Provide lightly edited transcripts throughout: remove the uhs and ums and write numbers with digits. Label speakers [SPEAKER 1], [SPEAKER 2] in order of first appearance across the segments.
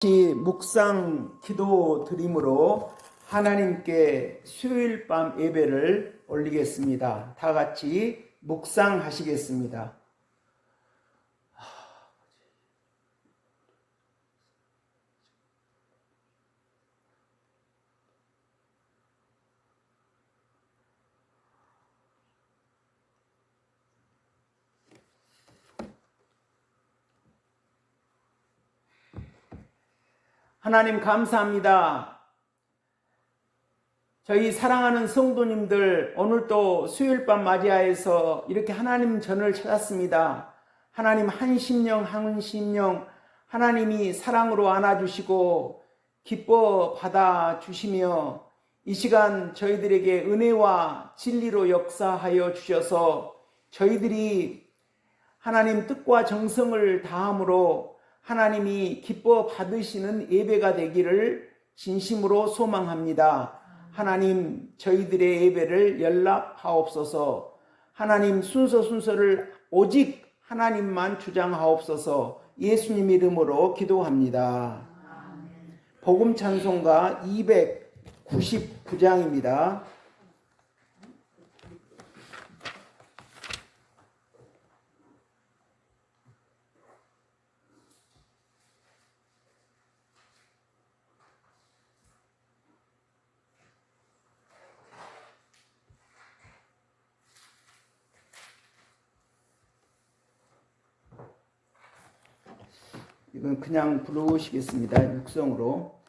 [SPEAKER 1] 묵상 기도 드림으로 하나님께 수요일 밤 예배를 올리겠습니다. 다 같이 묵상하시겠습니다. 하나님 감사합니다. 저희 사랑하는 성도님들 오늘도 수요일 밤 맞이하여서 이렇게 하나님 전을 찾았습니다. 하나님 한 심령 하나님이 사랑으로 안아주시고 기뻐 받아주시며 이 시간 저희들에게 은혜와 진리로 역사하여 주셔서 저희들이 하나님 뜻과 정성을 다함으로 하나님이 기뻐 받으시는 예배가 되기를 진심으로 소망합니다. 하나님 저희들의 예배를 연락하옵소서. 하나님 순서를 오직 하나님만 주장하옵소서. 예수님 이름으로 기도합니다. 복음 찬송가 299장입니다. 이건 그냥 부르시겠습니다. 육성으로.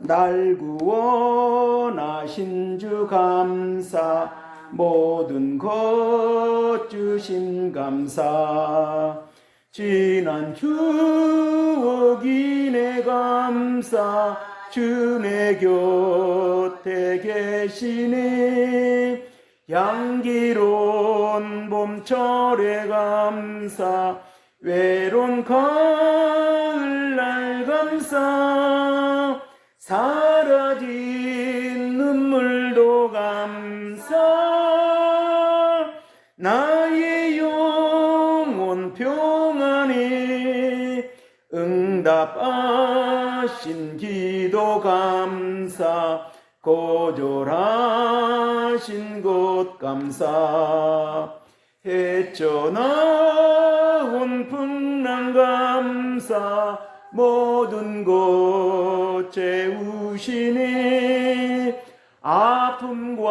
[SPEAKER 1] 날 구원하신 주 감사, 모든 것 주신 감사, 지난 추억이 내 감사, 주 내 곁에 계시네. 향기로운 봄철의 감사, 외로운 가을날 감사, 사라진 눈물도 감사, 나의 영혼 평안에 응답하신 기도 감사, 거절하신 것 감사, 헤쳐나온 풍랑 감사, 모든 것 채우시네. 아픔과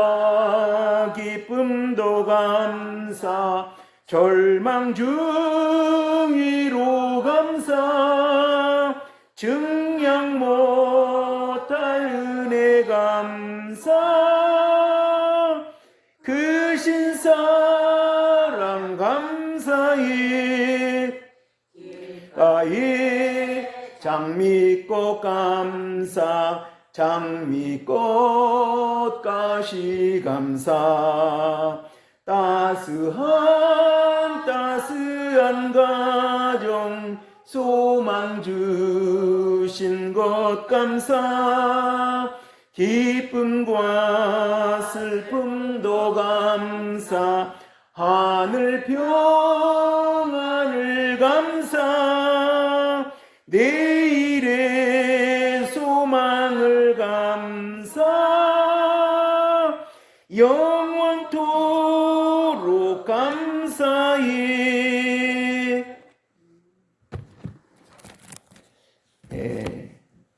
[SPEAKER 1] 기쁨도 감사, 절망 중위로 감사, 증량 못할 은혜 감사, 크신 사랑 감사히 장미꽃 감사, 장미꽃 가시 감사, 따스한 가정 소망 주신 것 감사, 기쁨과 슬픔도 감사, 하늘 평안을 감사, 내일의 소망을 감사, 영원토록 감사히.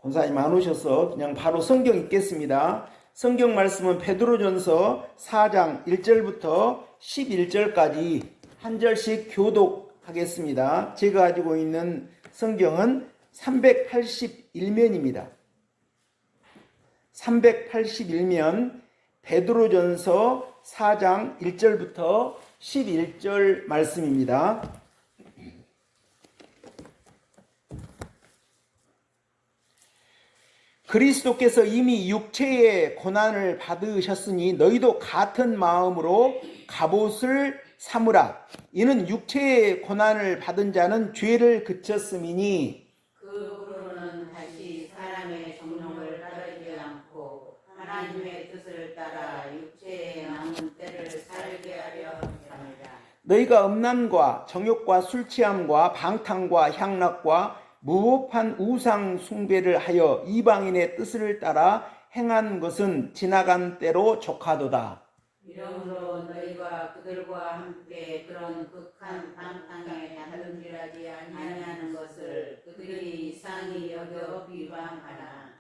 [SPEAKER 1] 권사님 안 오셔서 그냥 바로 성경 읽겠습니다. 성경 말씀은 베드로전서 4장 1절부터 11절까지 한 절씩 교독하겠습니다. 제가 가지고 있는 성경은 381면입니다. 381면 베드로전서 4장 1절부터 11절 말씀입니다. 그리스도께서 이미 육체의 고난을 받으셨으니 너희도 같은 마음으로 갑옷을 삼으라. 이는 육체의 고난을 받은 자는 죄를 그쳤음이니
[SPEAKER 2] 그 후로는 다시 사람의 정욕을 따르지 않고 하나님의 뜻을 따라 육체의 남은 때를 살게 하려 합니다.
[SPEAKER 1] 너희가 음란과 정욕과 술 취함과 방탕과 향락과 무법한 우상 숭배를 하여 이방인의 뜻을 따라 행한 것은 지나간 때로 족하도다.
[SPEAKER 2] 이러므로 너희가 그들과 함께 그런 극한 방탕에 다름질하지 아니하는 것을 그들이 이상히 여겨 비방하라.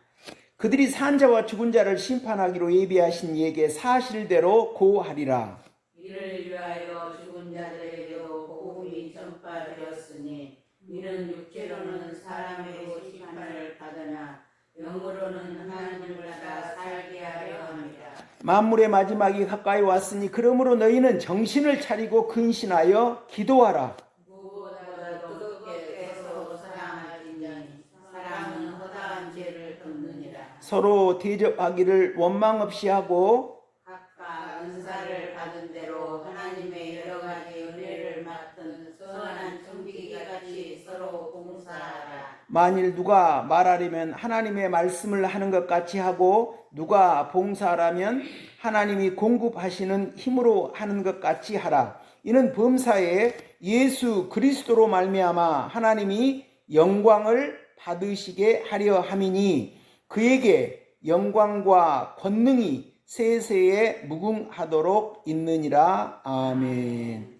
[SPEAKER 1] 그들이 산 자와 죽은 자를 심판하기로 예비하신 이에게 사실대로 고하리라.
[SPEAKER 2] 이를 위하여 죽은 자들에게도 복음이 전파되었으니 이는 육체로는 사람의 심판을 받으나 영으로는 하나님을 따라 살게 하려 합니다.
[SPEAKER 1] 만물의 마지막이 가까이 왔으니 그러므로 너희는 정신을 차리고 근신하여 기도하라.
[SPEAKER 2] 무엇보다도 뜨겁게 서로 사랑할지니 사랑은 허다한 죄를 덮느니라.
[SPEAKER 1] 서로 대접하기를 원망 없이 하고
[SPEAKER 2] 각각 은사를 받은 대로 하나님의 여러 가지 은혜를 맡은 선한 청지기같이 서로 봉사하라.
[SPEAKER 1] 만일 누가 말하려면 하나님의 말씀을 하는 것 같이 하고 누가 봉사하라면 하나님이 공급하시는 힘으로 하는 것 같이 하라. 이는 범사에 예수 그리스도로 말미암아 하나님이 영광을 받으시게 하려 함이니 그에게 영광과 권능이 세세에 무궁하도록 있느니라. 아멘.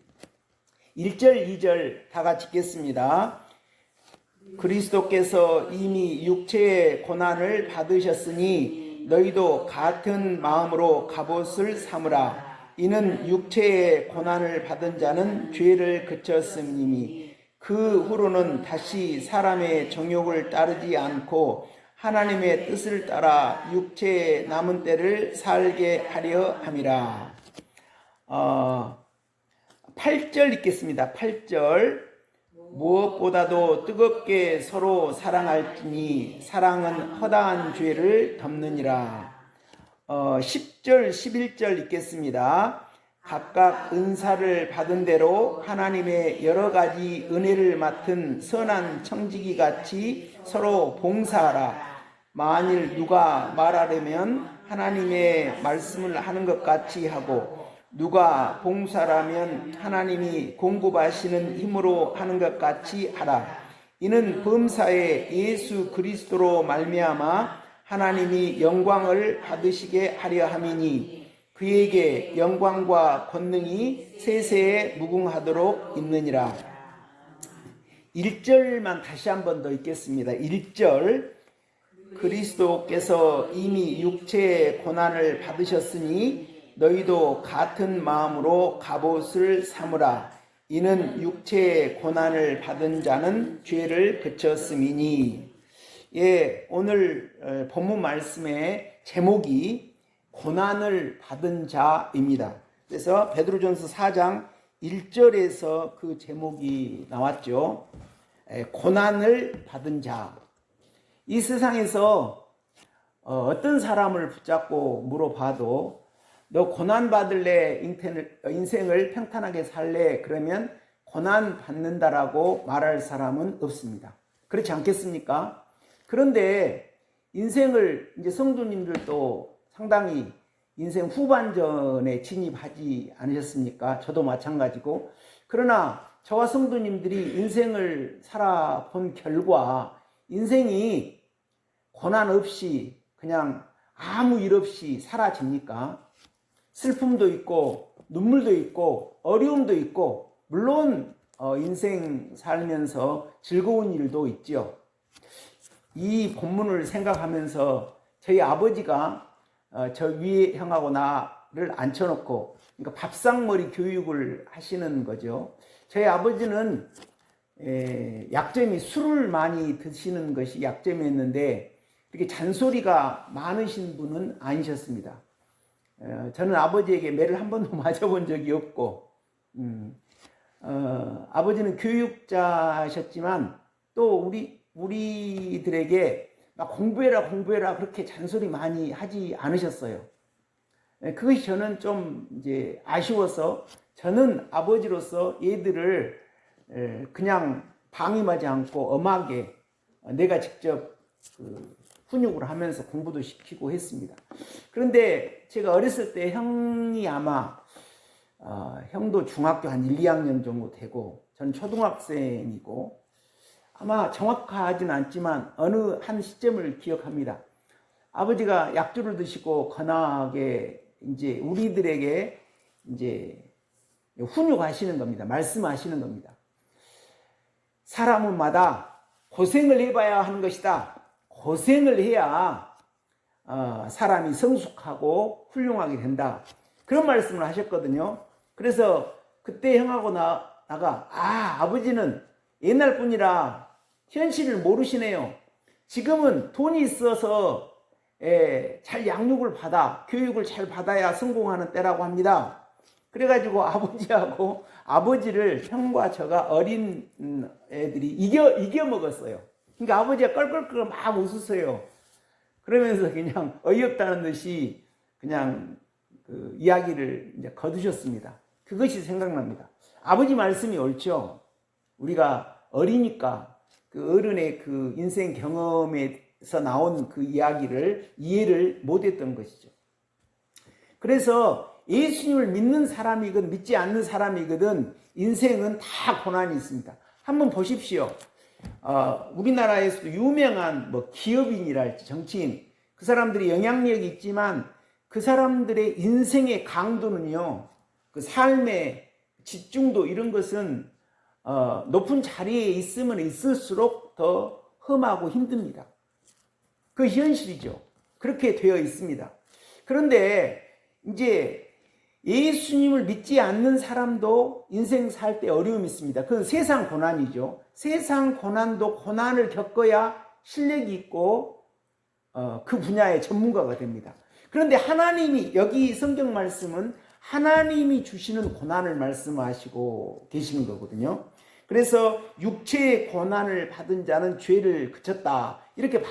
[SPEAKER 1] 1절 2절 다 같이 읽겠습니다. 그리스도께서 이미 육체의 고난을 받으셨으니 너희도 같은 마음으로 갑옷을 삼으라. 이는 육체의 고난을 받은 자는 죄를 그쳤음이니 그 후로는 다시 사람의 정욕을 따르지 않고 하나님의 뜻을 따라 육체의 남은 때를 살게 하려 함이라. 8절 읽겠습니다. 8절 무엇보다도 뜨겁게 서로 사랑할지니 사랑은 허다한 죄를 덮느니라. 10절 11절 읽겠습니다. 각각 은사를 받은 대로 하나님의 여러 가지 은혜를 맡은 선한 청지기 같이 서로 봉사하라. 만일 누가 말하려면 하나님의 말씀을 하는 것 같이 하고 누가 봉사라면 하나님이 공급하시는 힘으로 하는 것 같이 하라. 이는 범사에 예수 그리스도로 말미암아 하나님이 영광을 받으시게 하려 함이니 그에게 영광과 권능이 세세에 무궁하도록 있느니라. 1절만 다시 한 번 더 읽겠습니다. 1절 그리스도께서 이미 육체의 고난을 받으셨으니 너희도 같은 마음으로 갑옷을 삼으라. 이는 육체의 고난을 받은 자는 죄를 그쳤음이니. 예, 오늘 본문 말씀의 제목이 고난을 받은 자입니다. 그래서 베드로전서 4장 1절에서 그 제목이 나왔죠. 고난을 받은 자. 이 세상에서 어떤 사람을 붙잡고 물어봐도 너 고난 받을래? 인생을 평탄하게 살래? 그러면 고난 받는다라고 말할 사람은 없습니다. 그렇지 않겠습니까? 그런데 인생을 이제 성도님들도 상당히 인생 후반전에 진입하지 않으셨습니까? 저도 마찬가지고. 그러나 저와 성도님들이 인생을 살아본 결과 인생이 고난 없이 그냥 아무 일 없이 사라집니까? 슬픔도 있고 눈물도 있고 어려움도 있고 물론 인생 살면서 즐거운 일도 있죠. 이 본문을 생각하면서 저희 아버지가 저 위에 형하고 나를 앉혀놓고 그러니까 밥상머리 교육을 하시는 거죠. 저희 아버지는 약점이 술을 많이 드시는 것이 약점이었는데 이렇게 잔소리가 많으신 분은 아니셨습니다. 저는 아버지에게 매를 한 번도 맞아본 적이 없고 아버지는 교육자셨지만 또 우리들에게 막 공부해라 그렇게 잔소리 많이 하지 않으셨어요. 그것이 저는 좀 이제 아쉬워서 저는 아버지로서 얘들을 그냥 방임하지 않고 엄하게 내가 직접 훈육을 하면서 공부도 시키고 했습니다. 그런데 제가 어렸을 때 형이 아마 형도 중학교 한 1, 2학년 정도 되고 저는 초등학생이고 아마 정확하진 않지만 어느 한 시점을 기억합니다. 아버지가 약주를 드시고 거나하게 이제 우리들에게 이제 훈육하시는 겁니다. 말씀하시는 겁니다. 사람마다 고생을 해봐야 하는 것이다. 고생을 해야 사람이 성숙하고 훌륭하게 된다. 그런 말씀을 하셨거든요. 그래서 그때 형하고 나가 아버지는 옛날 분이라 현실을 모르시네요. 지금은 돈이 있어서 잘 양육을 받아 교육을 잘 받아야 성공하는 때라고 합니다. 그래가지고 아버지하고 아버지를 형과 저가 어린 애들이 이겨 먹었어요. 그러니까 아버지가 껄껄껄 막 웃으세요. 그러면서 그냥 어이없다는 듯이 그냥 그 이야기를 이제 거두셨습니다. 그것이 생각납니다. 아버지 말씀이 옳죠. 우리가 어리니까 그 어른의 그 인생 경험에서 나온 그 이야기를 이해를 못했던 것이죠. 그래서 예수님을 믿는 사람이든 믿지 않는 사람이든 인생은 다 고난이 있습니다. 한번 보십시오. 우리나라에서도 유명한 뭐 기업인이랄지 정치인, 그 사람들이 영향력이 있지만 그 사람들의 인생의 강도는요, 그 삶의 집중도 이런 것은 높은 자리에 있으면 있을수록 더 험하고 힘듭니다. 그 현실이죠. 그렇게 되어 있습니다. 그런데 이제 예수님을 믿지 않는 사람도 인생 살 때 어려움이 있습니다. 그건 세상 고난이죠. 세상 고난도 고난을 겪어야 실력이 있고 그 분야의 전문가가 됩니다. 그런데 하나님이, 여기 성경 말씀은 하나님이 주시는 고난을 말씀하시고 계시는 거거든요. 그래서 육체의 고난을 받은 자는 죄를 그쳤다. 이렇게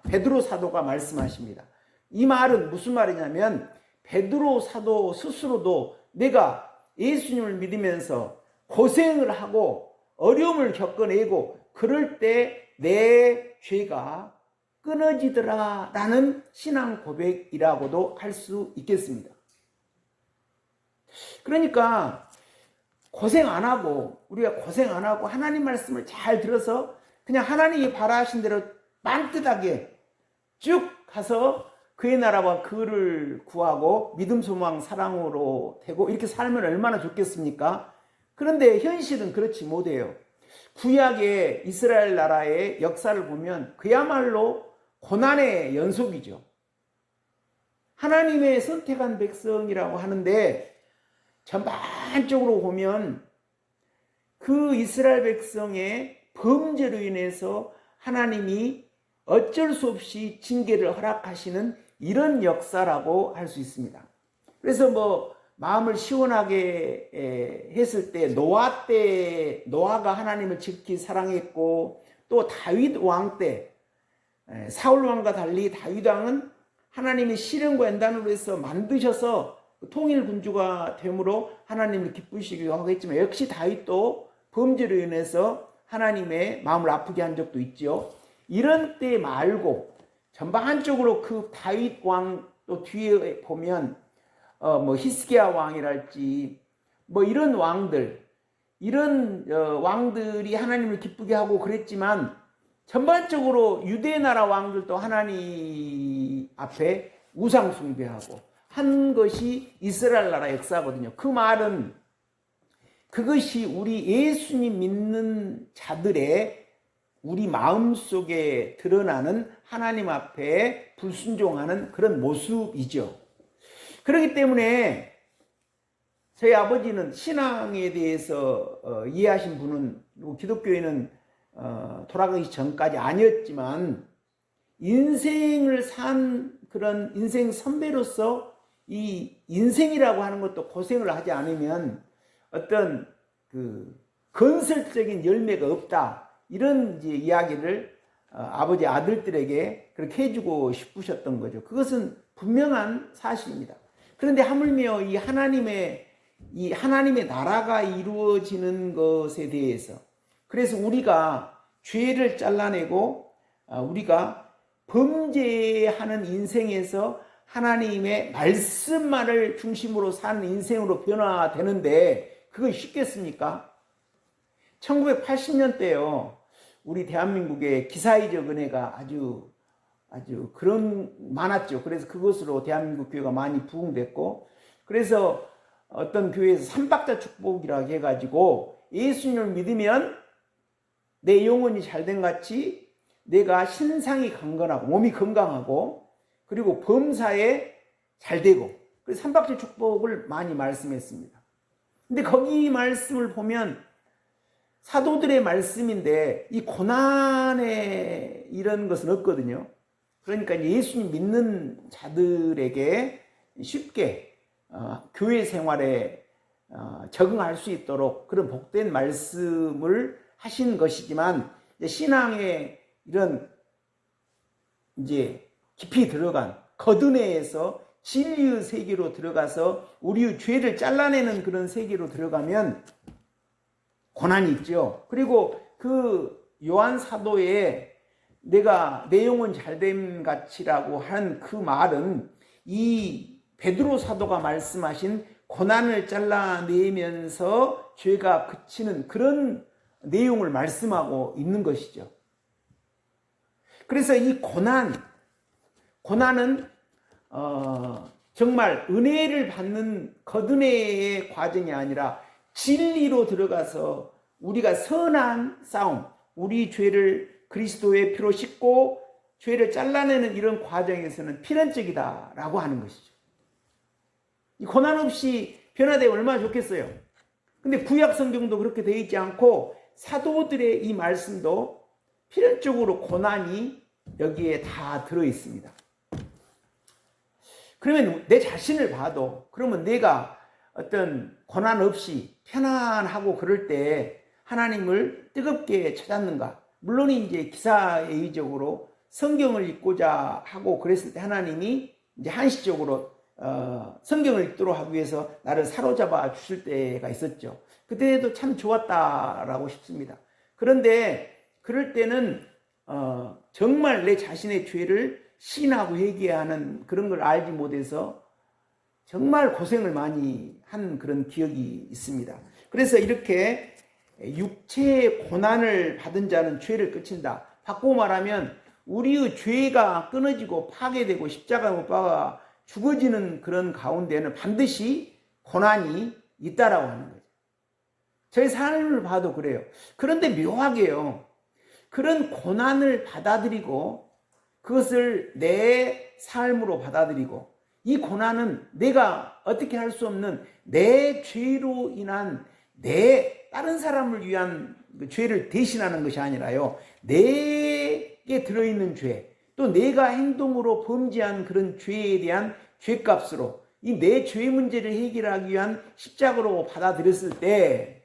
[SPEAKER 1] 베드로 사도가 말씀하십니다. 이 말은 무슨 말이냐면 베드로 사도 스스로도 내가 예수님을 믿으면서 고생을 하고 어려움을 겪어내고 그럴 때 내 죄가 끊어지더라 라는 신앙 고백이라고도 할 수 있겠습니다. 그러니까 고생 안 하고, 우리가 고생 안 하고 하나님 말씀을 잘 들어서 그냥 하나님이 바라신 대로 만뜻하게 쭉 가서 그의 나라와 그를 구하고 믿음, 소망, 사랑으로 되고 이렇게 살면 얼마나 좋겠습니까? 그런데 현실은 그렇지 못해요. 구약의 이스라엘 나라의 역사를 보면 그야말로 고난의 연속이죠. 하나님의 선택한 백성이라고 하는데 전반적으로 보면 그 이스라엘 백성의 범죄로 인해서 하나님이 어쩔 수 없이 징계를 허락하시는 이런 역사라고 할 수 있습니다. 그래서 뭐 마음을 시원하게 했을 때 노아가 하나님을 지극히 사랑했고, 또 다윗 왕 때 사울 왕과 달리 다윗 왕은 하나님이 시련과 연단으로 해서 만드셔서 통일 군주가 됨으로 하나님을 기쁘시기도 하고 했지만, 역시 다윗도 범죄로 인해서 하나님의 마음을 아프게 한 적도 있죠. 이런 때 말고 전반적으로 그 다윗 왕 또 뒤에 보면 뭐 히스기야 왕이랄지 뭐 이런 왕들, 이런 왕들이 하나님을 기쁘게 하고 그랬지만 전반적으로 유대 나라 왕들도 하나님 앞에 우상 숭배하고 한 것이 이스라엘 나라 역사거든요. 그 말은 그것이 우리 예수님 믿는 자들의 우리 마음속에 드러나는 하나님 앞에 불순종하는 그런 모습이죠. 그렇기 때문에 저희 아버지는 신앙에 대해서 이해하신 분은, 기독교에는 돌아가기 전까지 아니었지만 인생을 산 그런 인생 선배로서 이 인생이라고 하는 것도 고생을 하지 않으면 어떤 그 건설적인 열매가 없다, 이런 이제 이야기를 아버지 아들들에게 그렇게 해주고 싶으셨던 거죠. 그것은 분명한 사실입니다. 그런데 하물며 이 하나님의 나라가 이루어지는 것에 대해서, 그래서 우리가 죄를 잘라내고 우리가 범죄하는 인생에서 하나님의 말씀만을 중심으로 사는 인생으로 변화되는데 그거 쉽겠습니까? 1980년대요. 우리 대한민국의 기사회적 은혜가 아주 그런 많았죠. 그래서 그것으로 대한민국 교회가 많이 부흥됐고, 그래서 어떤 교회에서 삼박자 축복이라고 해가지고 예수님을 믿으면 내 영혼이 잘된 같이 내가 신상이 강건하고 몸이 건강하고 그리고 범사에 잘되고, 그래서 삼박자 축복을 많이 말씀했습니다. 근데 거기 말씀을 보면 사도들의 말씀인데 이 고난에 이런 것은 없거든요. 그러니까 예수님 믿는 자들에게 쉽게 교회 생활에 적응할 수 있도록 그런 복된 말씀을 하신 것이지만, 신앙의 이런 이제 깊이 들어간 거듭내에서 진리의 세계로 들어가서 우리의 죄를 잘라내는 그런 세계로 들어가면 고난이 있죠. 그리고 그 요한 사도의 내가 내 영혼 잘됨 같이라고 한 그 말은 이 베드로 사도가 말씀하신 고난을 잘라내면서 죄가 그치는 그런 내용을 말씀하고 있는 것이죠. 그래서 이 고난은 정말 은혜를 받는 거듭내의 과정이 아니라 진리로 들어가서 우리가 선한 싸움, 우리 죄를 그리스도의 피로 씻고 죄를 잘라내는 이런 과정에서는 필연적이다라고 하는 것이죠. 이 고난 없이 변화되면 얼마나 좋겠어요. 근데 구약 성경도 그렇게 되어 있지 않고 사도들의 이 말씀도 필연적으로 고난이 여기에 다 들어 있습니다. 그러면 내 자신을 봐도, 그러면 내가 어떤 고난 없이 편안하고 그럴 때 하나님을 뜨겁게 찾았는가? 물론 이제 기사회의적으로 성경을 읽고자 하고 그랬을 때 하나님이 이제 한시적으로 성경을 읽도록 하기 위해서 나를 사로잡아 주실 때가 있었죠. 그때도 참 좋았다라고 싶습니다. 그런데 그럴 때는 정말 내 자신의 죄를 시인하고 회개하는 그런 걸 알지 못해서 정말 고생을 많이 한 그런 기억이 있습니다. 그래서 이렇게 육체의 고난을 받은 자는 죄를 끝친다. 바꾸고 말하면 우리의 죄가 끊어지고 파괴되고 십자가 못 박아 죽어지는 그런 가운데는 반드시 고난이 있다라고 하는 거죠. 저희 삶을 봐도 그래요. 그런데 묘하게요, 그런 고난을 받아들이고 그것을 내 삶으로 받아들이고, 이 고난은 내가 어떻게 할 수 없는 내 죄로 인한 다른 사람을 위한 죄를 대신하는 것이 아니라요, 내게 들어있는 죄, 또 내가 행동으로 범죄한 그런 죄에 대한 죄값으로 이 내 죄 문제를 해결하기 위한 십자가로 받아들였을 때,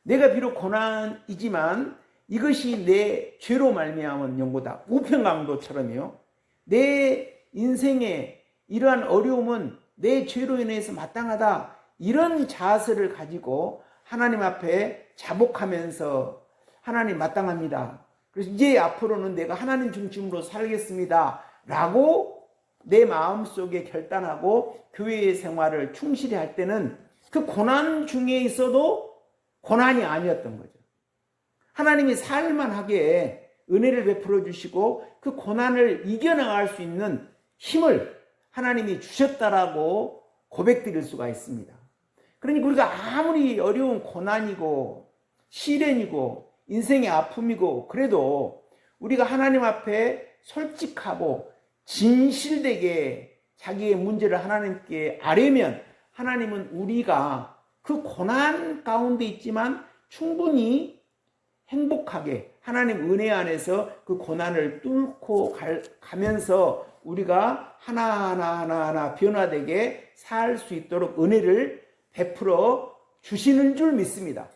[SPEAKER 1] 내가 비록 고난이지만 이것이 내 죄로 말미암은 연고다. 우편강도처럼요, 내 인생의 이러한 어려움은 내 죄로 인해서 마땅하다, 이런 자세를 가지고 하나님 앞에 자복하면서 하나님 마땅합니다, 그래서 이제 앞으로는 내가 하나님 중심으로 살겠습니다 라고 내 마음속에 결단하고 교회의 생활을 충실히 할 때는 그 고난 중에 있어도 고난이 아니었던 거죠. 하나님이 살만하게 은혜를 베풀어 주시고 그 고난을 이겨나갈 수 있는 힘을 하나님이 주셨다라고 고백드릴 수가 있습니다. 그러니까 우리가 아무리 어려운 고난이고 시련이고 인생의 아픔이고 그래도 우리가 하나님 앞에 솔직하고 진실되게 자기의 문제를 하나님께 아뢰면 하나님은 우리가 그 고난 가운데 있지만 충분히 행복하게 하나님 은혜 안에서 그 고난을 뚫고 가면서 우리가 하나하나 변화되게 살 수 있도록 은혜를 베풀어 주시는 줄 믿습니다.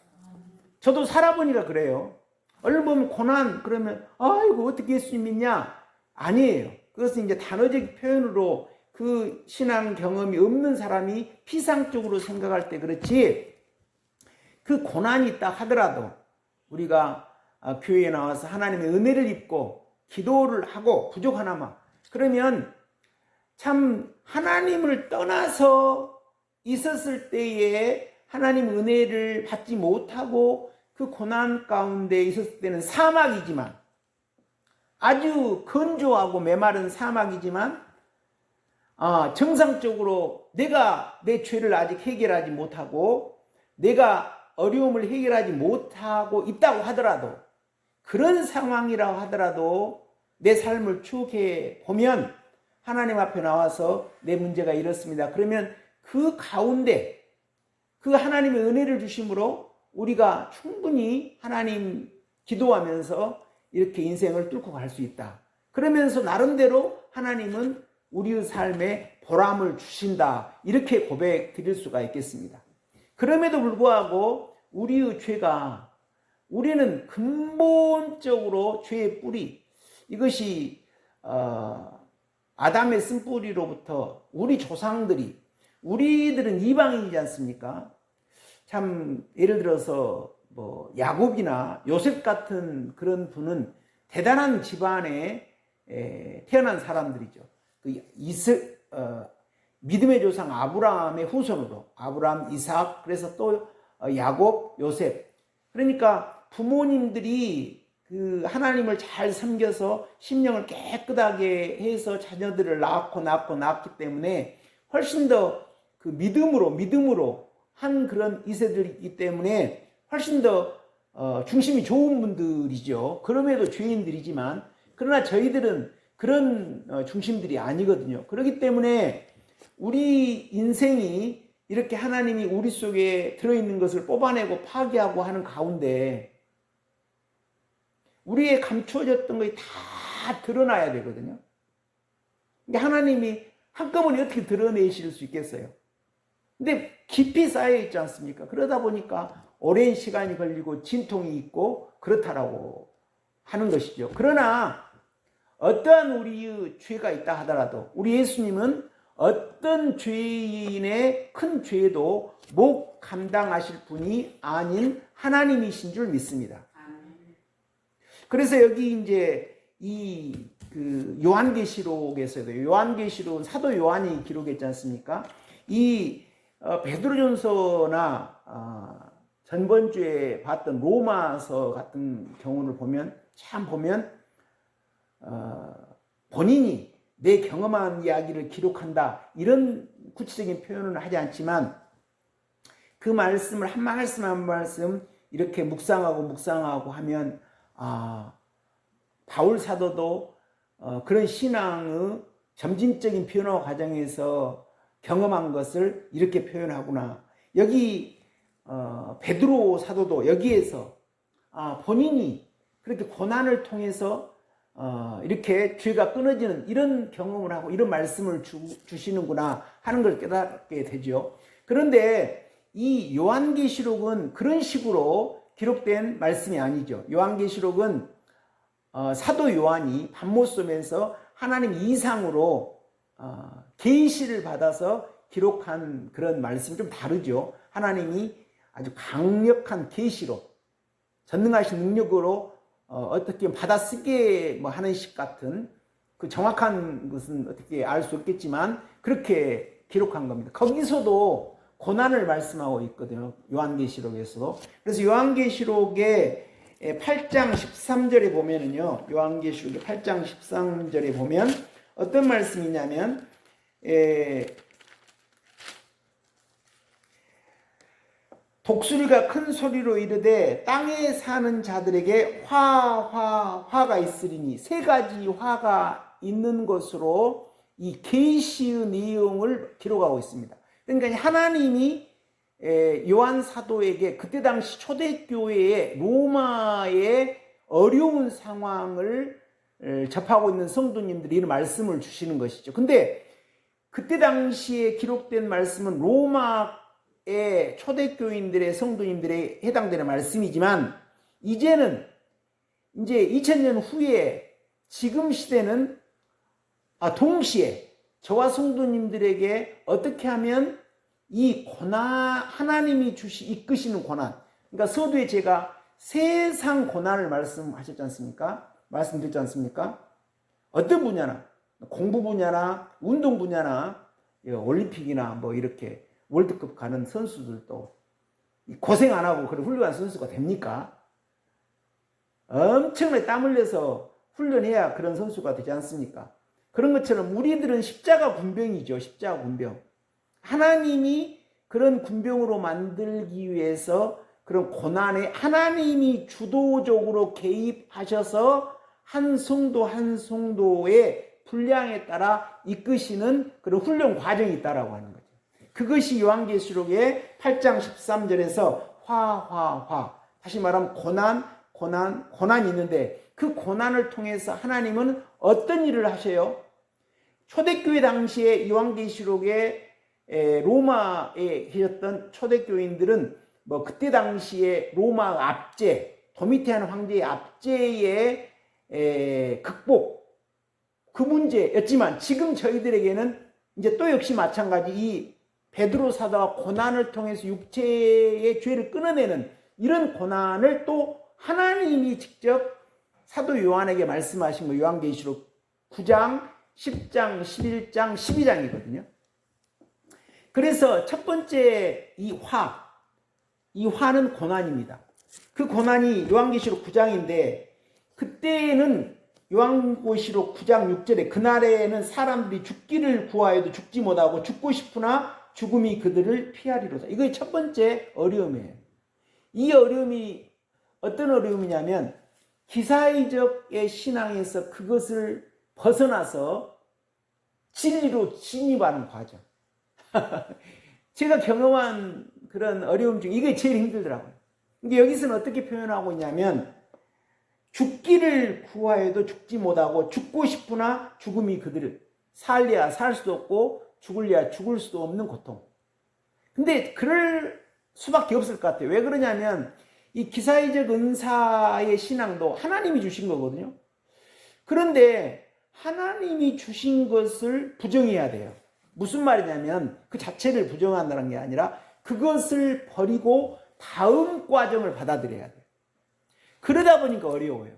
[SPEAKER 1] 저도 살아보니까 그래요. 얼른 보면 고난 그러면 아이고 어떻게 예수님 믿냐? 아니에요. 그것은 이제 단어적 표현으로 그 신앙 경험이 없는 사람이 피상적으로 생각할 때 그렇지, 그 고난이 있다 하더라도 우리가 교회에 나와서 하나님의 은혜를 입고 기도를 하고 부족하나마 그러면 참 하나님을 떠나서 있었을 때에 하나님 은혜를 받지 못하고 그 고난 가운데 있었을 때는 사막이지만, 아주 건조하고 메마른 사막이지만, 정상적으로 내가 내 죄를 아직 해결하지 못하고 내가 어려움을 해결하지 못하고 있다고 하더라도, 그런 상황이라고 하더라도 내 삶을 추억해 보면 하나님 앞에 나와서 내 문제가 이렇습니다. 그러면 그 가운데 그 하나님의 은혜를 주심으로 우리가 충분히 하나님 기도하면서 이렇게 인생을 뚫고 갈 수 있다. 그러면서 나름대로 하나님은 우리의 삶에 보람을 주신다. 이렇게 고백 드릴 수가 있겠습니다. 그럼에도 불구하고 우리의 죄가, 우리는 근본적으로 죄의 뿌리, 이것이 아담의 쓴뿌리로부터 우리 조상들이, 우리들은 이방인이지 않습니까? 참 예를 들어서 뭐 야곱이나 요셉 같은 그런 분은 대단한 집안에 태어난 사람들이죠. 믿음의 조상 아브라함의 후손으로, 아브라함, 이삭, 그래서 또 야곱, 요셉. 그러니까 부모님들이 그 하나님을 잘 섬겨서 심령을 깨끗하게 해서 자녀들을 낳았기 때문에 훨씬 더 그 믿음으로 한 그런 이세들이기 때문에 훨씬 더 중심이 좋은 분들이죠. 그럼에도 죄인들이지만, 그러나 저희들은 그런 중심들이 아니거든요. 그렇기 때문에 우리 인생이 이렇게 하나님이 우리 속에 들어있는 것을 뽑아내고 파괴하고 하는 가운데 우리의 감추어졌던 것이 다 드러나야 되거든요. 그러니까 하나님이 한꺼번에 어떻게 드러내실 수 있겠어요? 근데 깊이 쌓여 있지 않습니까? 그러다 보니까 오랜 시간이 걸리고 진통이 있고 그렇다라고 하는 것이죠. 그러나 어떠한 우리의 죄가 있다 하더라도 우리 예수님은 어떤 죄인의 큰 죄도 못 감당하실 분이 아닌 하나님이신 줄 믿습니다. 그래서 여기 이제 그 요한계시록에서도, 요한계시록은 사도 요한이 기록했지 않습니까? 이 베드로전서나 전번주에 봤던 로마서 같은 경우를 보면 본인이 내 경험한 이야기를 기록한다, 이런 구체적인 표현은 하지 않지만 그 말씀을 한 말씀 한 말씀 이렇게 묵상하고 하면 바울 사도도 그런 신앙의 점진적인 변화 과정에서 경험한 것을 이렇게 표현하구나. 여기 베드로 사도도 여기에서 본인이 그렇게 고난을 통해서 이렇게 죄가 끊어지는 이런 경험을 하고 이런 말씀을 주시는구나 하는 걸 깨닫게 되죠. 그런데 이 요한계시록은 그런 식으로 기록된 말씀이 아니죠. 요한계시록은 사도 요한이 밤못 쏘면서 하나님 이상으로 계시를 받아서 기록한 그런 말씀이 좀 다르죠. 하나님이 아주 강력한 계시로, 전능하신 능력으로 어떻게 받아쓰게 하는 식 같은, 그 정확한 것은 어떻게 알 수 없겠지만 그렇게 기록한 겁니다. 거기서도 고난을 말씀하고 있거든요. 요한계시록에서도. 그래서 요한계시록의 8장 13절에 보면은요, 요한계시록의 8장 13절에 보면 어떤 말씀이냐면, 독수리가 큰 소리로 이르되 땅에 사는 자들에게 화가 있으리니, 세 가지 화가 있는 것으로 이 계시의 내용을 기록하고 있습니다. 그러니까 하나님이 요한 사도에게 그때 당시 초대교회의 로마의 어려운 상황을 접하고 있는 성도님들이 이런 말씀을 주시는 것이죠. 근데 그때 당시에 기록된 말씀은 로마의 초대교인들의 성도님들에 해당되는 말씀이지만, 이제는 이제 2000년 후에 지금 시대는 동시에 저와 성도님들에게 어떻게 하면 이 고난, 하나님이 이끄시는 고난, 그러니까 서두에 제가 세상 고난을 말씀드렸지 않습니까? 어떤 분야나, 공부 분야나 운동 분야나 올림픽이나 이렇게 월드컵 가는 선수들도 고생 안 하고 그런 훌륭한 선수가 됩니까? 엄청나게 땀 흘려서 훈련해야 그런 선수가 되지 않습니까? 그런 것처럼 우리들은 십자가 군병이죠. 십자가 군병. 하나님이 그런 군병으로 만들기 위해서 그런 고난에 하나님이 주도적으로 개입하셔서 한 성도 한 성도의 분량에 따라 이끄시는 그런 훈련 과정이 있다라고 하는 거죠. 그것이 요한계시록의 8장 13절에서 화 다시 말하면 고난이 있는데 그 고난을 통해서 하나님은 어떤 일을 하셔요? 초대교회 당시에 요한계시록에 로마에 계셨던 초대교인들은 뭐 그때 당시에 로마 압제, 도미티안 황제의 압제의 극복 그 문제였지만 지금 저희들에게는 이제 또 역시 마찬가지 이 베드로 사도가 고난을 통해서 육체의 죄를 끊어내는 이런 고난을 또 하나님이 직접 사도 요한에게 말씀하신 거 요한계시록 9장, 10장, 11장, 12장이거든요. 그래서 첫 번째 이 화는 고난입니다. 그 고난이 요한계시록 9장인데 그때는 요한계시록 9장 6절에 그날에는 사람들이 죽기를 구하여도 죽지 못하고 죽고 싶으나 죽음이 그들을 피하리로다. 이게 첫 번째 어려움이에요. 이 어려움이 어떤 어려움이냐면 기사회적의 신앙에서 그것을 벗어나서 진리로 진입하는 과정. 제가 경험한 그런 어려움 중에 이게 제일 힘들더라고요. 근데 여기서는 어떻게 표현하고 있냐면 죽기를 구하여도 죽지 못하고 죽고 싶으나 죽음이 그들을 살려야 살 수도 없고 죽을래야 죽을 수도 없는 고통. 근데 그럴 수밖에 없을 것 같아요. 왜 그러냐면 이 기사회적 은사의 신앙도 하나님이 주신 거거든요. 그런데 하나님이 주신 것을 부정해야 돼요. 무슨 말이냐면 그 자체를 부정한다는 게 아니라 그것을 버리고 다음 과정을 받아들여야 돼요. 그러다 보니까 어려워요.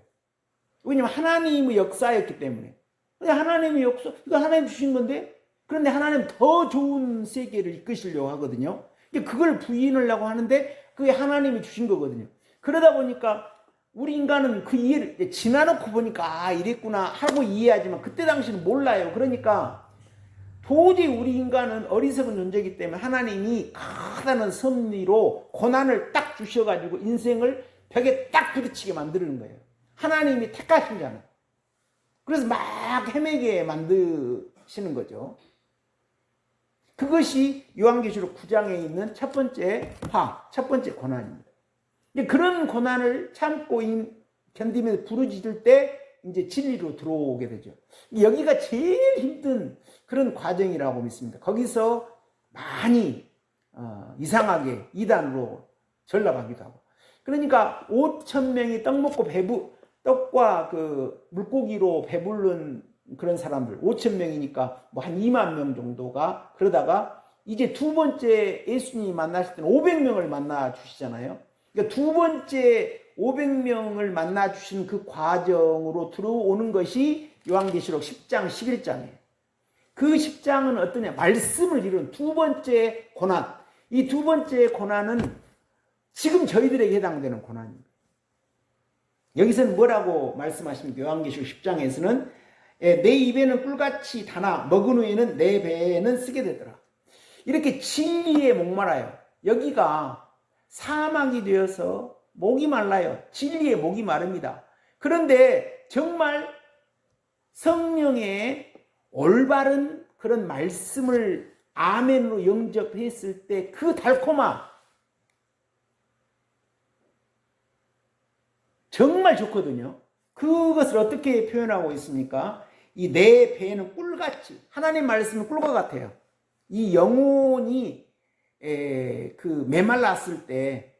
[SPEAKER 1] 왜냐면 하나님의 역사였기 때문에. 하나님의 역사, 이거 하나님 주신 건데 그런데 하나님 더 좋은 세계를 이끄시려고 하거든요. 그걸 부인하려고 하는데 그게 하나님이 주신 거거든요. 그러다 보니까 우리 인간은 그 이해를 지나놓고 보니까 이랬구나 하고 이해하지만 그때 당시는 몰라요. 그러니까 도저히 우리 인간은 어리석은 존재이기 때문에 하나님이 커다란 섭리로 고난을 딱 주셔가지고 인생을 벽에 딱 부딪히게 만드는 거예요. 하나님이 택하신 자는. 그래서 막 헤매게 만드시는 거죠. 그것이 요한계시록 9장에 있는 첫 번째 첫 번째 고난입니다. 그런 고난을 참고 견디면서 부르짖을 때 이제 진리로 들어오게 되죠. 여기가 제일 힘든 그런 과정이라고 믿습니다. 거기서 많이 이상하게 이단으로 전락하기도 하고. 그러니까 5,000명이 떡 먹고 떡과 그 물고기로 배부른 그런 사람들 5,000명이니까 뭐 한 2만 명 정도가 그러다가 이제 두 번째 예수님이 만나실 때는 500명을 만나 주시잖아요. 그러니까 두 번째 500명을 만나 주신 그 과정으로 들어오는 것이 요한계시록 10장 11장이에요. 그 10장은 어떠냐? 말씀을 이룬 두 번째 고난. 이 두 번째 고난은 지금 저희들에게 해당되는 고난입니다. 여기서는 뭐라고 말씀하십니까? 요한계시록 10장에서는 내 입에는 꿀같이 다나 먹은 후에는 내 배에는 쓰게 되더라. 이렇게 진리에 목말라요. 여기가 사막이 되어서 목이 말라요. 진리에 목이 마릅니다. 그런데 정말 성령의 올바른 그런 말씀을 아멘으로 영접했을 때 그 달콤함 정말 좋거든요. 그것을 어떻게 표현하고 있습니까? 이 내 배에는 꿀같이 하나님 말씀은 꿀과 같아요. 이 영혼이 그 메말랐을 때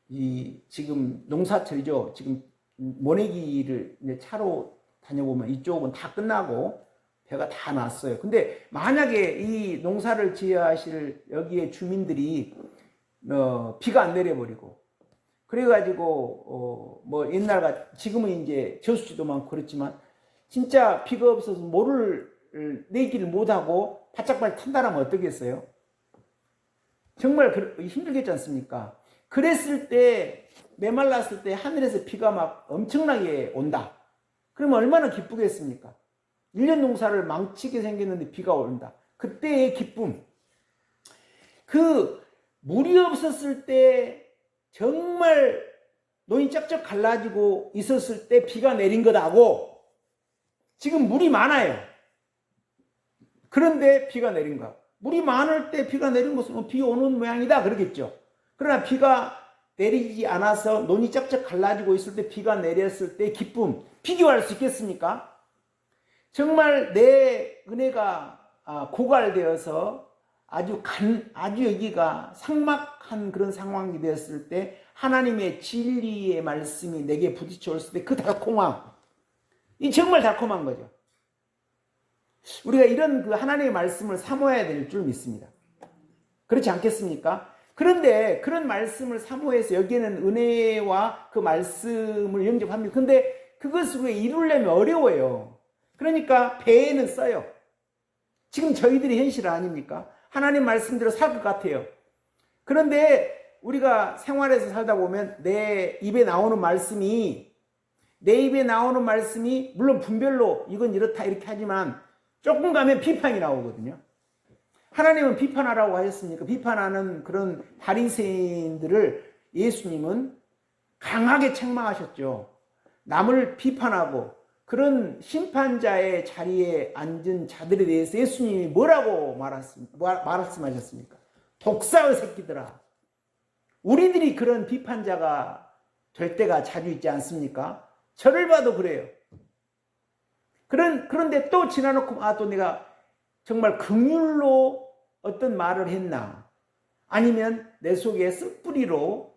[SPEAKER 1] 이 지금 농사철이죠. 지금 모내기를 이제 차로 다녀보면 이쪽은 다 끝나고 배가 다 났어요. 근데 만약에 이 농사를 지어야 하실 여기에 주민들이 비가 안 내려버리고 그래가지고 뭐 옛날같이 지금은 이제 저수지도 많고 그렇지만 진짜 비가 없어서 모를 내기를 못하고 바짝바짝 탄다라면 어떻겠어요? 정말 힘들겠지 않습니까? 그랬을 때, 메말랐을 때 하늘에서 비가 막 엄청나게 온다. 그러면 얼마나 기쁘겠습니까? 1년 농사를 망치게 생겼는데 비가 온다. 그때의 기쁨. 그 물이 없었을 때 정말 논이 쩍쩍 갈라지고 있었을 때 비가 내린 것하고 지금 물이 많아요. 그런데 비가 내린 거. 물이 많을 때 비가 내린 것은 비 오는 모양이다 그러겠죠. 그러나 비가 내리지 않아서 논이 쩍쩍 갈라지고 있을 때 비가 내렸을 때 기쁨 비교할 수 있겠습니까? 정말 내 은혜가 고갈되어서 아주 여기가 삭막한 그런 상황이 되었을 때 하나님의 진리의 말씀이 내게 부딪혀 올을 때 그 달콤함, 이 정말 달콤한 거죠. 우리가 이런 그 하나님의 말씀을 사모해야 될 줄 믿습니다. 그렇지 않겠습니까? 그런데 그런 말씀을 사모해서 여기에는 은혜와 그 말씀을 영접합니다. 근데 그것을 이루려면 어려워요. 그러니까 배에는 써요. 지금 저희들이 현실 아닙니까? 하나님 말씀대로 살 것 같아요. 그런데 우리가 생활에서 살다 보면 내 입에 나오는 말씀이 물론 분별로 이건 이렇다 이렇게 하지만 조금 가면 비판이 나오거든요. 하나님은 비판하라고 하셨습니까? 비판하는 그런 바리새인들을 예수님은 강하게 책망하셨죠. 남을 비판하고 그런 심판자의 자리에 앉은 자들에 대해서 예수님이 뭐라고 말씀하셨습니까? 독사의 새끼들아. 우리들이 그런 비판자가 될 때가 자주 있지 않습니까? 저를 봐도 그래요. 그런데 또 지나놓고 또 내가 정말 긍휼로 어떤 말을 했나, 아니면 내 속에 쓴뿌리로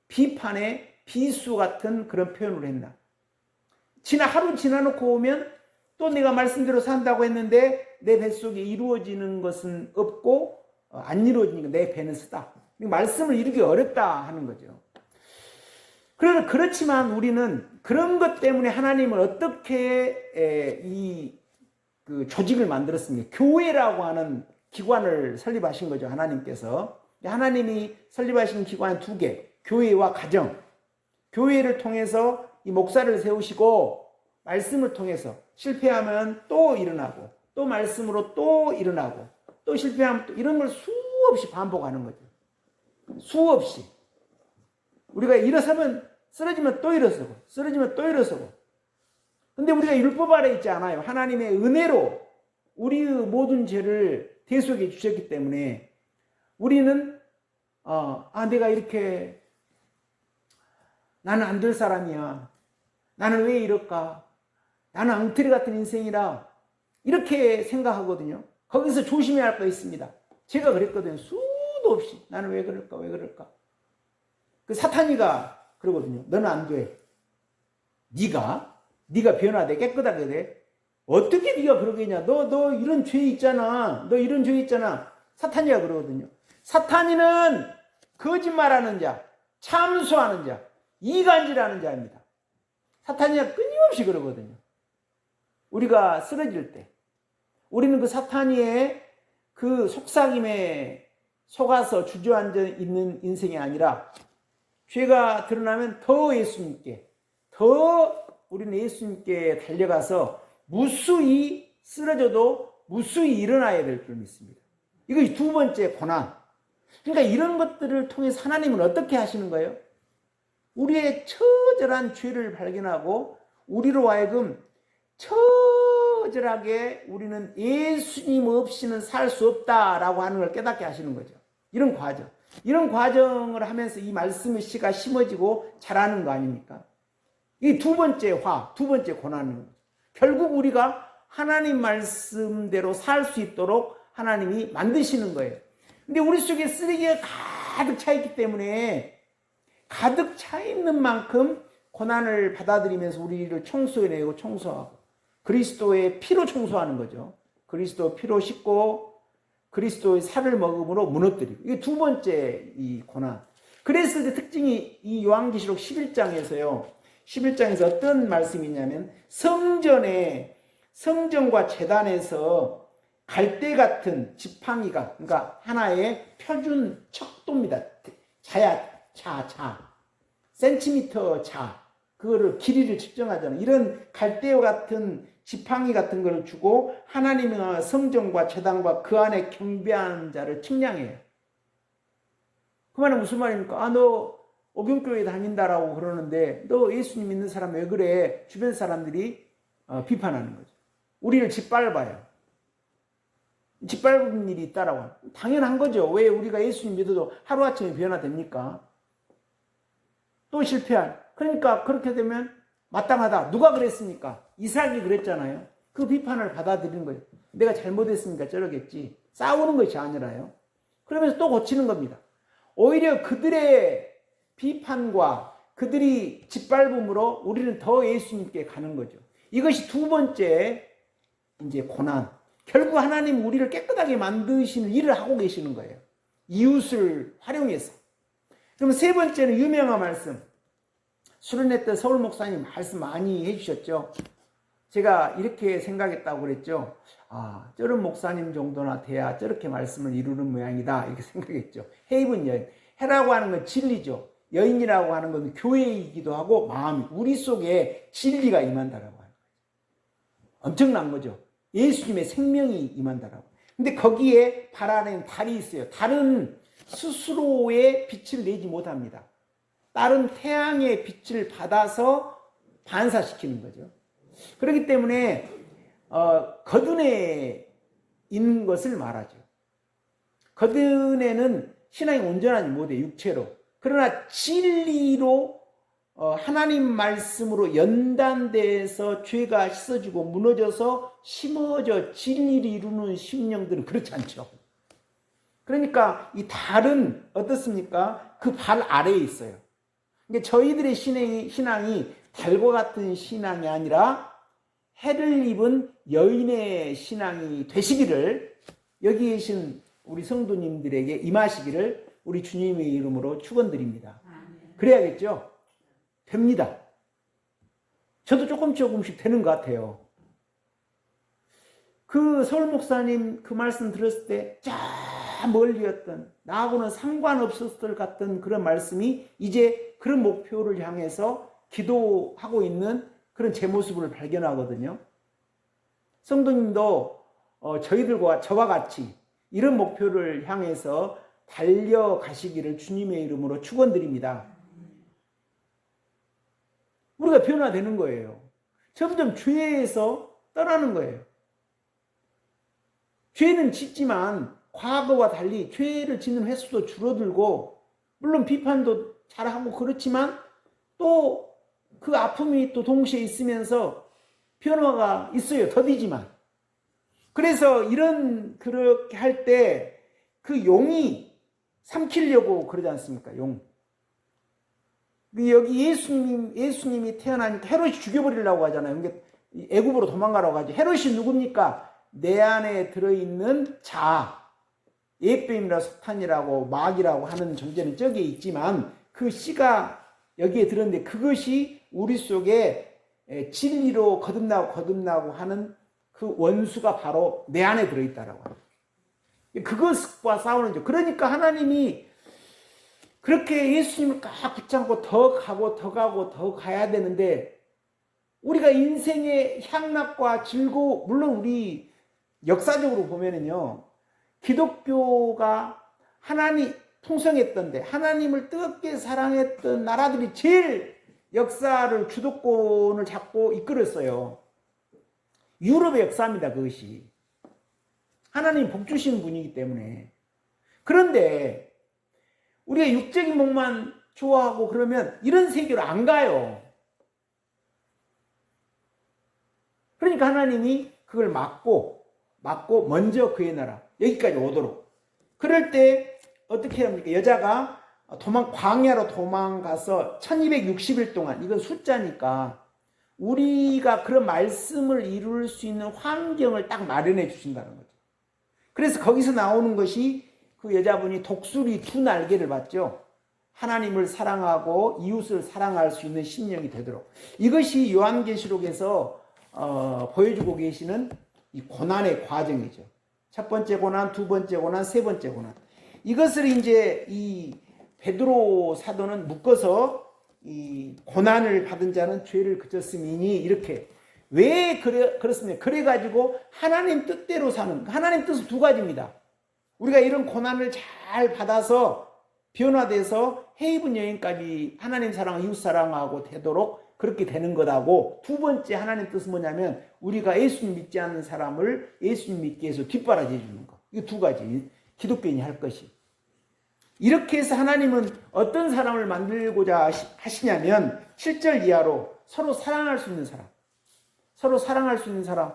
[SPEAKER 1] 비판의 비수 같은 그런 표현을 했나. 하루 지나놓고 오면 또 내가 말씀대로 산다고 했는데 내 뱃속에 이루어지는 것은 없고 안 이루어지니까 내 배는 쓰다. 말씀을 이루기 어렵다 하는 거죠. 그렇지만 우리는 그런 것 때문에 하나님을 어떻게 그 조직을 만들었습니까? 교회라고 하는 기관을 설립하신 거죠. 하나님께서. 하나님이 설립하신 기관 2개, 교회와 가정. 교회를 통해서 이 목사를 세우시고 말씀을 통해서 실패하면 또 일어나고 또 말씀으로 또 일어나고 또 실패하면 또 이런 걸 수없이 반복하는 거죠. 수없이. 우리가 일어서면 쓰러지면 또 일어서고 쓰러지면 또 일어서고. 근데 우리가 율법 아래 있지 않아요. 하나님의 은혜로 우리의 모든 죄를 대속해 주셨기 때문에 우리는 내가 이렇게 나는 안 될 사람이야. 나는 왜 이럴까? 나는 엉터리 같은 인생이라 이렇게 생각하거든요. 거기서 조심해야 할 거 있습니다. 제가 그랬거든요. 수도 없이 나는 왜 그럴까? 그 사탄이가 그러거든요. 너는 안 돼. 네가 변화돼 깨끗하게 돼. 어떻게 네가 그러겠냐? 너 이런 죄 있잖아. 너 이런 죄 있잖아. 사탄이가 그러거든요. 사탄이는 거짓말하는 자, 참소하는 자, 이간질하는 자입니다. 사탄이가 끊임없이 그러거든요. 우리가 쓰러질 때 우리는 그 사탄이의 그 속삭임에 속아서 주저앉아 있는 인생이 아니라 죄가 드러나면 우리는 예수님께 달려가서 무수히 쓰러져도 무수히 일어나야 될 줄 믿습니다. 이거 2번째 고난. 그러니까 이런 것들을 통해서 하나님은 어떻게 하시는 거예요? 우리의 처절한 죄를 발견하고 우리로 하여금 처절하게 우리는 예수님 없이는 살 수 없다라고 하는 걸 깨닫게 하시는 거죠. 이런 과정을 하면서 이 말씀의 씨가 심어지고 자라는 거 아닙니까? 이 2번째 두 번째 고난인 거죠. 결국 우리가 하나님 말씀대로 살 수 있도록 하나님이 만드시는 거예요. 근데 우리 속에 쓰레기가 가득 차 있기 때문에 가득 차 있는 만큼 고난을 받아들이면서 우리를 청소해내고 청소하고 그리스도의 피로 청소하는 거죠. 그리스도 피로 씻고 그리스도의 살을 먹음으로 무너뜨리고. 이게 2번째 이 고난. 그랬을 때 특징이 이 요한계시록 11장에서요. 11장에서 어떤 말씀이 있냐면 성전과 제단에서 갈대 같은 지팡이가, 그러니까 하나의 표준 척도입니다. 자, 센티미터 자, 그거를 길이를 측정하잖아요. 이런 갈대와 같은 지팡이 같은 걸 주고 하나님의 성전과 제단과 그 안에 경배하는 자를 측량해요. 그 말은 무슨 말입니까? 너 오경교회 다닌다라고 그러는데 너 예수님 믿는 사람 왜 그래? 주변 사람들이 비판하는 거죠. 우리를 짓밟아요. 짓밟은 일이 있다라고. 당연한 거죠. 왜 우리가 예수님 믿어도 하루아침에 변화됩니까? 또 실패한. 그러니까 그렇게 되면 마땅하다. 누가 그랬습니까? 이삭이 그랬잖아요. 그 비판을 받아들이는 거예요. 내가 잘못했으니까 저러겠지. 싸우는 것이 아니라요. 그러면서 또 고치는 겁니다. 오히려 그들의 비판과 그들이 짓밟음으로 우리는 더 예수님께 가는 거죠. 이것이 두 번째 이제 고난. 결국 하나님 우리를 깨끗하게 만드시는 일을 하고 계시는 거예요. 이웃을 활용해서. 그럼 세 번째는 유명한 말씀. 수련회 때 서울 목사님 말씀 많이 해주셨죠. 제가 이렇게 생각했다고 그랬죠. 저런 목사님 정도나 돼야 저렇게 말씀을 이루는 모양이다. 이렇게 생각했죠. 해입은 여인. 해라고 하는 건 진리죠. 여인이라고 하는 건 교회이기도 하고 마음이. 우리 속에 진리가 임한다라고 하는 거예요. 엄청난 거죠. 예수님의 생명이 임한다라고. 근데 거기에 발 안에는 달이 있어요. 달은 스스로의 빛을 내지 못합니다. 다른 태양의 빛을 받아서 반사시키는 거죠. 그렇기 때문에 거듭에 있는 것을 말하죠. 거듭에는 신앙이 온전하지 못해 육체로. 그러나 진리로 하나님 말씀으로 연단돼서 죄가 씻어지고 무너져서 심어져 진리를 이루는 심령들은 그렇지 않죠. 그러니까 이 달은 어떻습니까? 그 발 아래에 있어요. 그러니까 저희들의 신앙이 달과 같은 신앙이 아니라 해를 입은 여인의 신앙이 되시기를 여기 계신 우리 성도님들에게 임하시기를 우리 주님의 이름으로 축원드립니다. 그래야겠죠? 됩니다. 저도 조금씩 되는 것 같아요. 그 서울 목사님 그 말씀 들었을 때 저 멀리였던 나하고는 상관없었을 것 같던 그런 말씀이 이제 그런 목표를 향해서 기도하고 있는 그런 제 모습을 발견하거든요. 성도님도 저희들과 저와 같이 이런 목표를 향해서 달려가시기를 주님의 이름으로 축원드립니다. 우리가 변화되는 거예요. 점점 죄에서 떠나는 거예요. 죄는 짓지만 과거와 달리 죄를 짓는 횟수도 줄어들고 물론 비판도 잘하고 그렇지만 또 그 아픔이 또 동시에 있으면서 변화가 있어요. 더디지만. 그래서 그렇게 할 때 그 용이 삼키려고 그러지 않습니까? 용. 여기 예수님이 태어나니까 헤롯이 죽여버리려고 하잖아요. 그러니까 애굽으로 도망가라고 하죠. 헤롯이 누굽니까? 내 안에 들어있는 예뱀이라 사탄이라고 마귀라고 하는 존재는 저기에 있지만 그 씨가 여기에 들었는데 그것이 우리 속에 진리로 거듭나고 하는 그 원수가 바로 내 안에 들어있다라고 합니다. 그것과 싸우는 죠. 그러니까 하나님이 그렇게 예수님을 꽉 붙잡고 더 가고 더 가야 되는데 우리가 인생의 향락과 즐거움, 물론 우리 역사적으로 보면은요, 기독교가 하나님 풍성했던데 하나님을 뜨겁게 사랑했던 나라들이 제일 역사를 주도권을 잡고 이끌었어요. 유럽의 역사입니다. 그것이. 하나님 복 주시는 분이기 때문에. 그런데 우리가 육적인 목만 좋아하고 그러면 이런 세계로 안 가요. 그러니까 하나님이 그걸 막고 먼저 그의 나라 여기까지 오도록. 그럴 때 어떻게 합니까? 여자가 광야로 도망가서 1260일 동안, 이건 숫자니까 우리가 그런 말씀을 이룰 수 있는 환경을 딱 마련해 주신다는 거죠. 그래서 거기서 나오는 것이 그 여자분이 독수리 2날개를 받죠. 하나님을 사랑하고 이웃을 사랑할 수 있는 심령이 되도록. 이것이 요한계시록에서 보여주고 계시는 이 고난의 과정이죠. 첫 번째 고난, 두 번째 고난, 세 번째 고난. 이것을 이제 이 베드로 사도는 묶어서 이 고난을 받은 자는 죄를 그쳤음이니 이렇게. 왜 그렇습니까? 그래가지고 하나님 뜻대로 사는, 하나님 뜻은 두 가지입니다. 우리가 이런 고난을 잘 받아서 변화돼서 해입은 여인까지 하나님 사랑, 이웃 사랑하고 되도록 그렇게 되는 거라고. 두 번째 하나님 뜻은 뭐냐면 우리가 예수님 믿지 않는 사람을 예수님 믿게 해서 뒷바라지 해주는 거. 이 두 가지 기독교인이 할 것이. 이렇게 해서 하나님은 어떤 사람을 만들고자 하시냐면 7절 이하로 서로 사랑할 수 있는 사람, 서로 사랑할 수 있는 사람,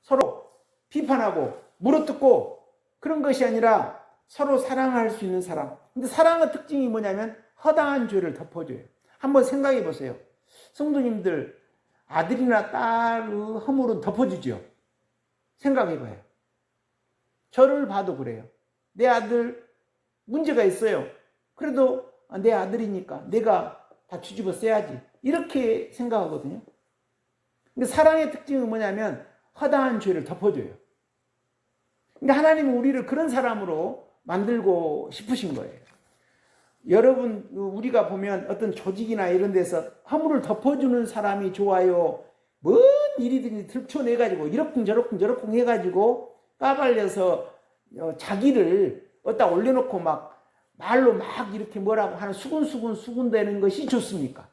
[SPEAKER 1] 서로 비판하고 물어뜯고 그런 것이 아니라 서로 사랑할 수 있는 사람. 근데 사랑의 특징이 뭐냐면 허다한 죄를 덮어줘요. 한번 생각해 보세요. 성도님들 아들이나 딸의 허물은 덮어주죠. 생각해 봐요. 저를 봐도 그래요. 내 아들 문제가 있어요. 그래도 내 아들이니까 내가 다 뒤집어 써야지. 이렇게 생각하거든요. 근데 사랑의 특징은 뭐냐면 허다한 죄를 덮어줘요. 그러니까 하나님은 우리를 그런 사람으로 만들고 싶으신 거예요. 여러분, 우리가 보면 어떤 조직이나 이런 데서 허물을 덮어주는 사람이 좋아요. 뭔 일이든지 들춰내가지고 이러쿵저러쿵 해가지고 까발려서 자기를 어디다 올려놓고 막 말로 막 이렇게 뭐라고 하는 수군수군 되는 것이 좋습니까?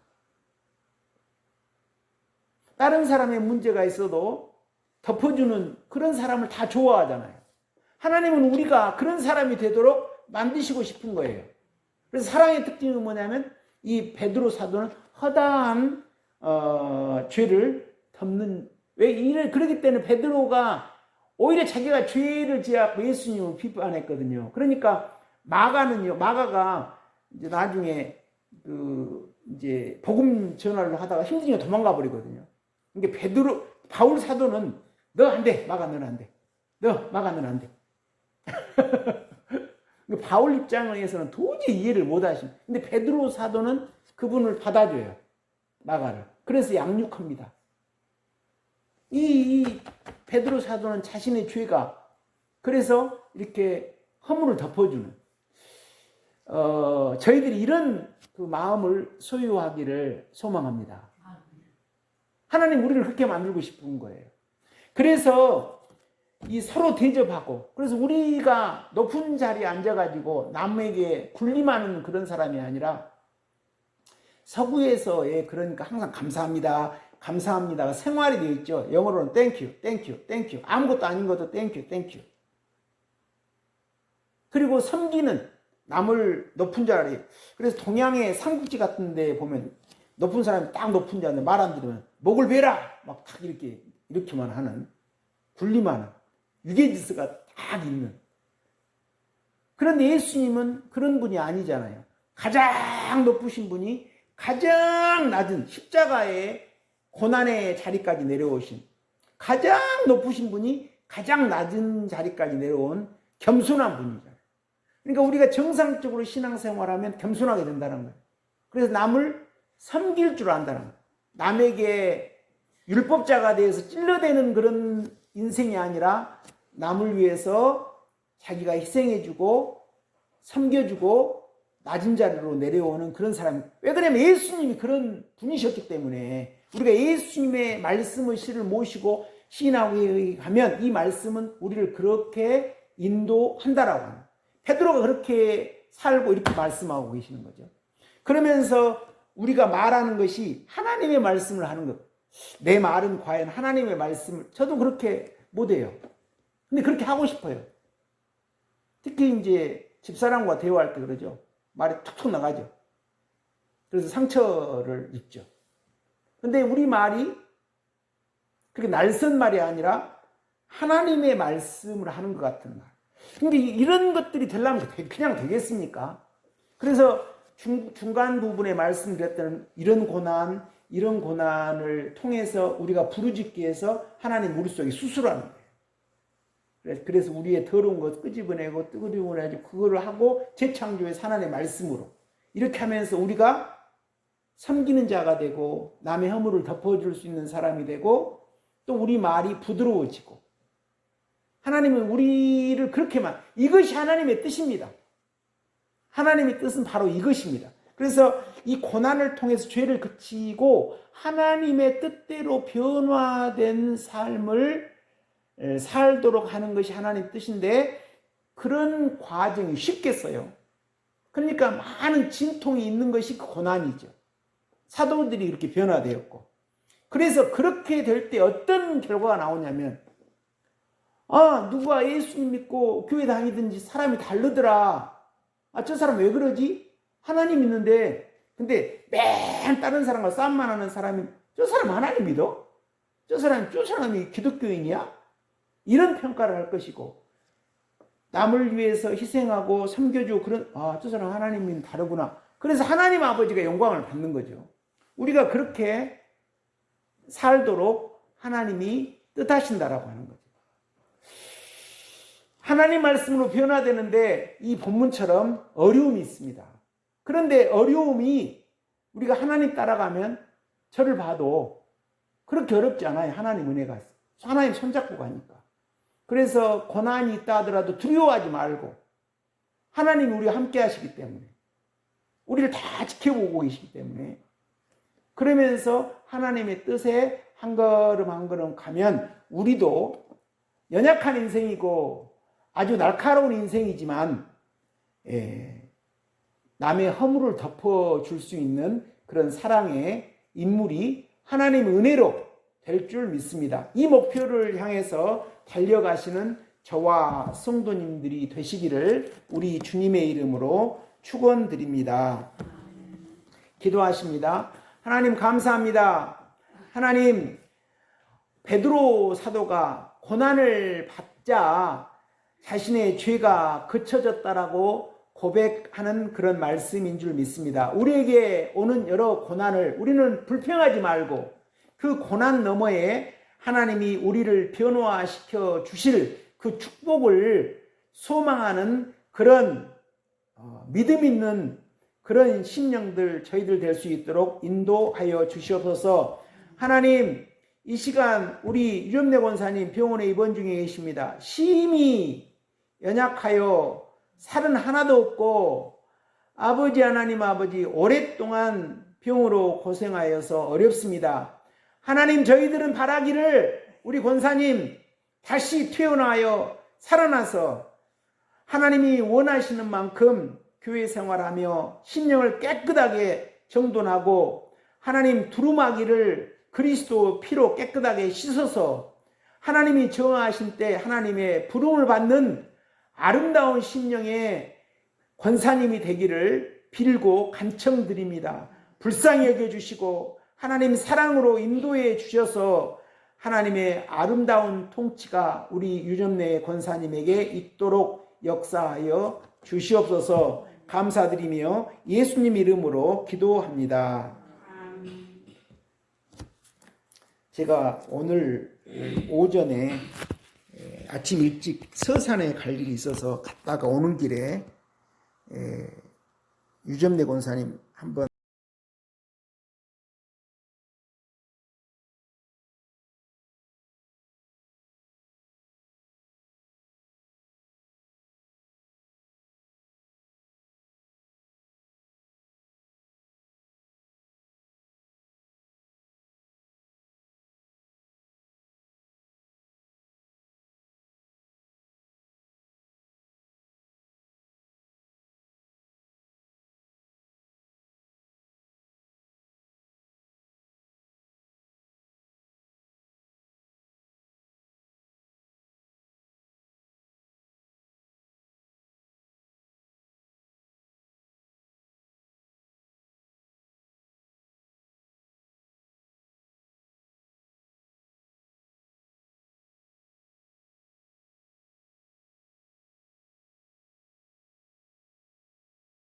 [SPEAKER 1] 다른 사람의 문제가 있어도 덮어주는 그런 사람을 다 좋아하잖아요. 하나님은 우리가 그런 사람이 되도록 만드시고 싶은 거예요. 그래서 사랑의 특징은 뭐냐면 이 베드로 사도는 허다한 죄를 덮는, 왜 그러기 때문에 베드로가 오히려 자기가 죄를 지었고 예수님을 비판했거든요. 그러니까 마가가 이제 나중에 이제 복음 전화를 하다가 힘드니까 도망가 버리거든요. 그러니까 바울 사도는 너 안 돼, 마가 너는 안 돼. 너 마가 너는 안 돼. 바울 입장에서는 도저히 이해를 못 하십니다. 근데 베드로 사도는 그분을 받아줘요. 마가를. 그래서 양육합니다. 이 베드로 사도는 자신의 죄가 그래서 이렇게 허물을 덮어주는 저희들이 이런 그 마음을 소유하기를 소망합니다. 하나님 우리를 그렇게 만들고 싶은 거예요. 그래서 이 서로 대접하고, 그래서 우리가 높은 자리에 앉아가지고 남에게 군림하는 그런 사람이 아니라 서구에서의 그러니까 항상 감사합니다가 생활이 되어 있죠. 영어로는 땡큐. 아무것도 아닌 것도 땡큐. 그리고 섬기는 남을 높은 자리. 그래서 동양의 삼국지 같은 데 보면 높은 사람이 딱 높은 자인데 말 안 들으면 목을 베라 막 딱 이렇게만 하는, 군림하는 유계지수가 딱 있는. 그런데 예수님은 그런 분이 아니잖아요. 가장 높으신 분이 가장 낮은 십자가의 고난의 자리까지 내려오신, 가장 높으신 분이 가장 낮은 자리까지 내려온 겸손한 분이잖아요. 그러니까 우리가 정상적으로 신앙생활하면 겸손하게 된다는 거예요. 그래서 남을 섬길 줄 안다는 거예요. 남에게 율법자가 되어서 찔러대는 그런 인생이 아니라 남을 위해서 자기가 희생해주고 섬겨주고 낮은 자리로 내려오는 그런 사람. 왜 그러냐면 예수님이 그런 분이셨기 때문에. 우리가 예수님의 말씀의 실을 모시고 시인하고 가면 이 말씀은 우리를 그렇게 인도한다라고 하는, 베드로가 그렇게 살고 이렇게 말씀하고 계시는 거죠. 그러면서 우리가 말하는 것이 하나님의 말씀을 하는 것. 내 말은 과연 하나님의 말씀을, 저도 그렇게 못해요. 근데 그렇게 하고 싶어요. 특히 이제 집사람과 대화할 때 그러죠. 말이 툭툭 나가죠. 그래서 상처를 입죠. 근데 우리 말이 그렇게 날선 말이 아니라 하나님의 말씀을 하는 것 같은 말. 근데 이런 것들이 되려면 그냥 되겠습니까? 그래서 중간 부분에 말씀드렸던 이런 고난을 통해서 우리가 부르짖기 위해서 하나님 우리 속에 수술하는 거예요. 그래서 우리의 더러운 것 끄집어내고 뜨거워내고 그거를 하고 재창조의 하나님의 말씀으로 이렇게 하면서 우리가 섬기는 자가 되고 남의 허물을 덮어줄 수 있는 사람이 되고 또 우리 말이 부드러워지고 하나님은 우리를 그렇게만, 이것이 하나님의 뜻입니다. 하나님의 뜻은 바로 이것입니다. 그래서 이 고난을 통해서 죄를 그치고 하나님의 뜻대로 변화된 삶을 살도록 하는 것이 하나님의 뜻인데, 그런 과정이 쉽겠어요. 그러니까 많은 진통이 있는 것이 그 고난이죠. 사도들이 이렇게 변화되었고, 그래서 그렇게 될 때 어떤 결과가 나오냐면, 누가 예수님 믿고 교회 다니든지 사람이 다르더라. 저 사람 왜 그러지? 하나님 믿는데, 근데 맨 다른 사람과 싸움만 하는 사람이, 저 사람 하나님 믿어? 저 사람이 기독교인이야? 이런 평가를 할 것이고, 남을 위해서 희생하고 섬겨주고 저 사람 하나님은 다르구나. 그래서 하나님 아버지가 영광을 받는 거죠. 우리가 그렇게 살도록 하나님이 뜻하신다라고 하는 거죠. 하나님 말씀으로 변화되는데 이 본문처럼 어려움이 있습니다. 그런데 어려움이 우리가 하나님 따라가면, 저를 봐도 그렇게 어렵지 않아요. 하나님 은혜가 하나님 손잡고 가니까. 그래서 고난이 있다 하더라도 두려워하지 말고, 하나님이 우리와 함께 하시기 때문에, 우리를 다 지켜보고 계시기 때문에, 그러면서 하나님의 뜻에 한 걸음 한 걸음 가면 우리도 연약한 인생이고 아주 날카로운 인생이지만 남의 허물을 덮어줄 수 있는 그런 사랑의 인물이 하나님의 은혜로 될 줄 믿습니다. 이 목표를 향해서 달려가시는 저와 성도님들이 되시기를 우리 주님의 이름으로 축원드립니다. 기도하십니다. 하나님 감사합니다. 하나님, 베드로 사도가 고난을 받자 자신의 죄가 그쳐졌다라고 고백하는 그런 말씀인 줄 믿습니다. 우리에게 오는 여러 고난을 우리는 불평하지 말고, 그 고난 너머에 하나님이 우리를 변화시켜 주실 그 축복을 소망하는 그런 믿음 있는 그런 심령들, 저희들 될 수 있도록 인도하여 주시옵소서. 하나님, 이 시간 우리 유점래 권사님 병원에 입원 중에 계십니다. 심히 연약하여 살은 하나도 없고, 아버지 하나님 아버지 오랫동안 병으로 고생하여서 어렵습니다. 하나님, 저희들은 바라기를 우리 권사님 다시 퇴원하여 살아나서 하나님이 원하시는 만큼 교회 생활하며 심령을 깨끗하게 정돈하고, 하나님 두루마기를 그리스도 피로 깨끗하게 씻어서 하나님이 정하신 때 하나님의 부름을 받는 아름다운 심령의 권사님이 되기를 빌고 간청드립니다. 불쌍히 여겨주시고 하나님 사랑으로 인도해 주셔서 하나님의 아름다운 통치가 우리 유점래 권사님에게 있도록 역사하여 주시옵소서. 감사드리며 예수님 이름으로 기도합니다. 제가 오늘 오전에 아침 일찍 서산에 갈 일이 있어서 갔다가 오는 길에 유점래 권사님 한번